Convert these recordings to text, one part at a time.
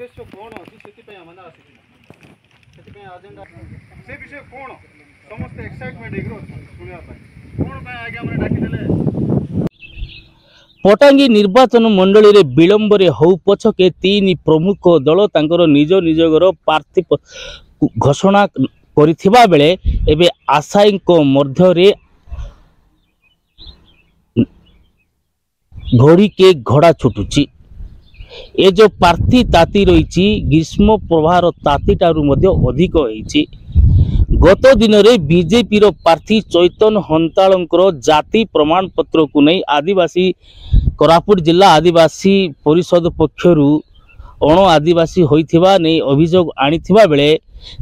उद्देश्य कौन अच्छी से आजेंडा से विषय कौन समस्त एक्साइटमेंट शुणा कौन आगे डाकिदेले पटांगी निर्वाचन मंडली रे विलंब रे हौ पछके तीन प्रमुख दल तांकर निज निजगर प्रार्थी घोषणा करिथिबा बेले एबे आशायी को मध्य रे घोड़ी के घोड़ा छुटुची। ए जो प्रार्थी ताती रही ग्रीष्म प्रभार ताती टारू मध्य अधिक होईची। गत दिन रे बीजेपी रो प्रार्थी चैतन हंतालंकर जाति प्रमाण पत्र को नहीं आदिवासी कोरापुट जिला आदिवासी परिषद पक्षरु अण आदिवासी होइथिबा नै अभियोग आनिथिबा बेले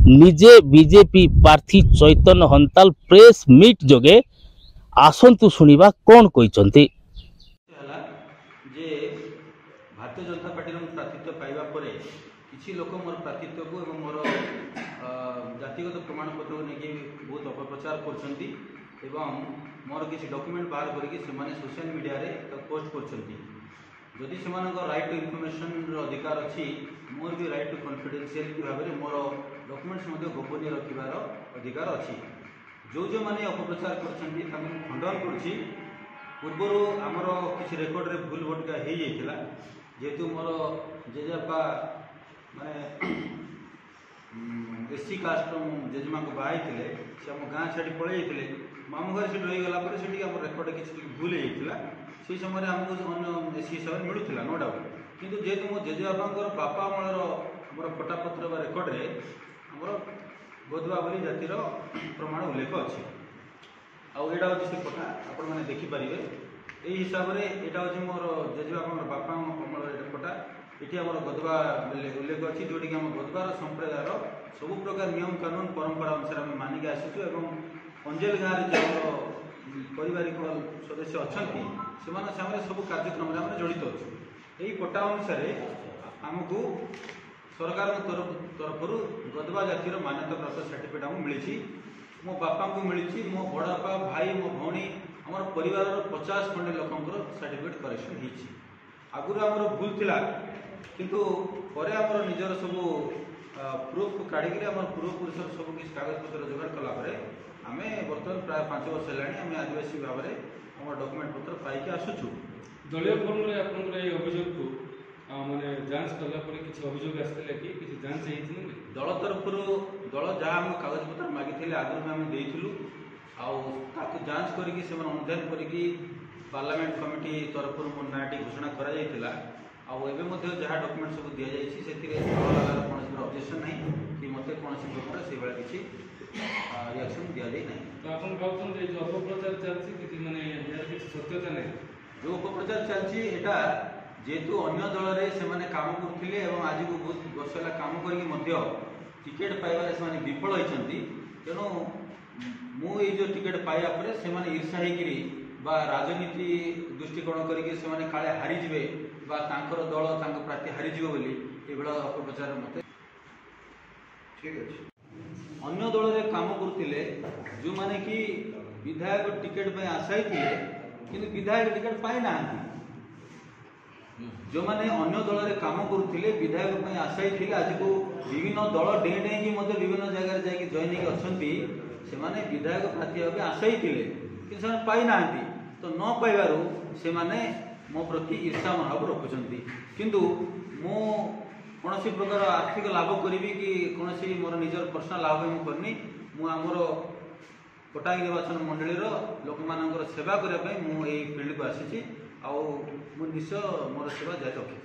निजे बीजेपी प्रार्थी चैतन हंताल प्रेस मीट जोगे आसंतु सुनिबा कोन कहिसंती। भारतीय जनता पार्टी प्रार्थित्व पाइबा परे किसी लोक मोर प्रार्थित्व को एवं मोर जातिगत प्रमाण पत्र को लेकिन बहुत अपप्रचार करछंती एवं मोर किसी डॉक्यूमेंट बाहर करके सोशल मीडिया रे पोस्ट करछंती। जदि सेमानक राइट टू इन्फॉर्मेशन रो अधिकार अछि मोर भी राइट टू कॉन्फिडेंशियलिटी भाव में मोर डॉक्यूमेंट्स मध्ये गोपनीय रखिबार अधिकार अछि। जो जो माने अपप्रचार करछंती ताकू खंडन करछि। पूर्वर आमर किसी रेकर्ड रे भूल भटका हो जाइथिला जेहेतु मोर जेजेपा माने एससी कास्ट जेजेमा को बाहाई थे से आम गाँ छाड़ी पलि जाते मामू घर से रहीगला आम रेकर्ड किसी भूल होता से समय आमको अन्य एससी हिसाब से मिलूला नो डाउट किंतु जेहेतु मो जेजेबापा बापा अमलर आम पटापत्र रेकर्ड रे आमर गदुआ बोली जातिर प्रमाण उल्लेख अच्छी आईटा हूँ से पटा आपण मैंने देखिपारे यही हिसाब से यहाँ हूँ मोर जेजेबापा बापा अमल पटा ये आम गदुआ उल्लेख अच्छी जोटि कि आम गदुआर संप्रदायर सब प्रकार नियम कानून परंपरा अनुसार आम मानिक आसीचु एवं अंजेल गाँव में जो पारिवारिक सदस्य अच्छा से सब कार्यक्रम में जड़ित अच्छु। यही पट्टा अनुसार आमको सरकार तरफ गदुआ जातिर मान्यता प्राप्त सर्टिफिकेट आमको मिली मो बापा को मिली मो बड़ापा भाई मो भौणी आम परिवार 50 खंडे लोकंर सर्टिफिकेट करेक्शन होती आगुरी आमर भूल थिला किंतु परे आमर निजर सब प्रूफ को काढ़ी आम पूर्वपुरुषर सब किसी कागज पत्र जोगाड़ कलापर आम बर्तमान प्राय 5 वर्ष है आम आदिवासी भाव में आम डॉक्यूमेंट पत्र पाई आसुचु। दलीय फर्म रे आपनकर ए अभियोग को माने जांच करला पर किछि अभियोग आस्ते कि किछि जांच हेछि दल तरफ दल जहाँ आम कागज पत्र मागिथिले आगुरी में आम देइथिलु आउ जांच करिकि से अनुधान करिकि पार्लियामेंट कमिटी तरफ मो नाटी घोषणा करा जाइथिला आउ एबे मध्ये जहाँ डॉक्यूमेंट सब दिया जाइछि सेथिरे दल कौन ऑब्जेक्शन नहीं कि मते कौन प्रकार से भाया किछि रिएक्शन दिया जाय नहीं। तो आपन कहउछन जे जो अपप्रचार चलछि कि माने यार किछि सत्यता नहीं जो अपप्रचार चलछि एटा जेहेतु अन्य दल रे से माने काम करथिले एवं आज को बहुत वर्ष होला काम करिकि मध्ये टिकेट पाइबारे से माने विफल होइछंती तेनो मु ए जो टिकेट पाइबा परे से माने ईर्ष्या हेकिरी बा राजनीति दृष्टिकोण करिकि से माने काळे हारि जिवे बा तांकर दल तांकर प्रार्थी हारि जिवे बोली एबेला अपप्रचार मते ठीक अछि। अन्य दल रे काम करथिले जो माने कि विधायक टिकेट पे आशाई थे किंतु विधायक टिकेट पाई नांती जो माने अन्य दल रे काम करुथिले विधायक पे आशाई थिले आज को विभिन्न दल डे डे की मध्य विभिन्न जगह जाई जॉइनिंग अछंती से माने विधायक प्रार्थी भाबे आशाई थिले कि से पाई नांती तो न पाइबारु से माने मो प्रति ईर्ष्या मनोभाव रखुचंती किंतु मो कौन प्रकार आर्थिक लाभ करी कि कौन मोर निजर पर्सनाल लाभ मुझे करनी मुझे पटांगी निर्वाचन मंडली लोक मान सेवा करने मुझे फील्ड को आसी निश्चय मोर सेवा जारी रखी।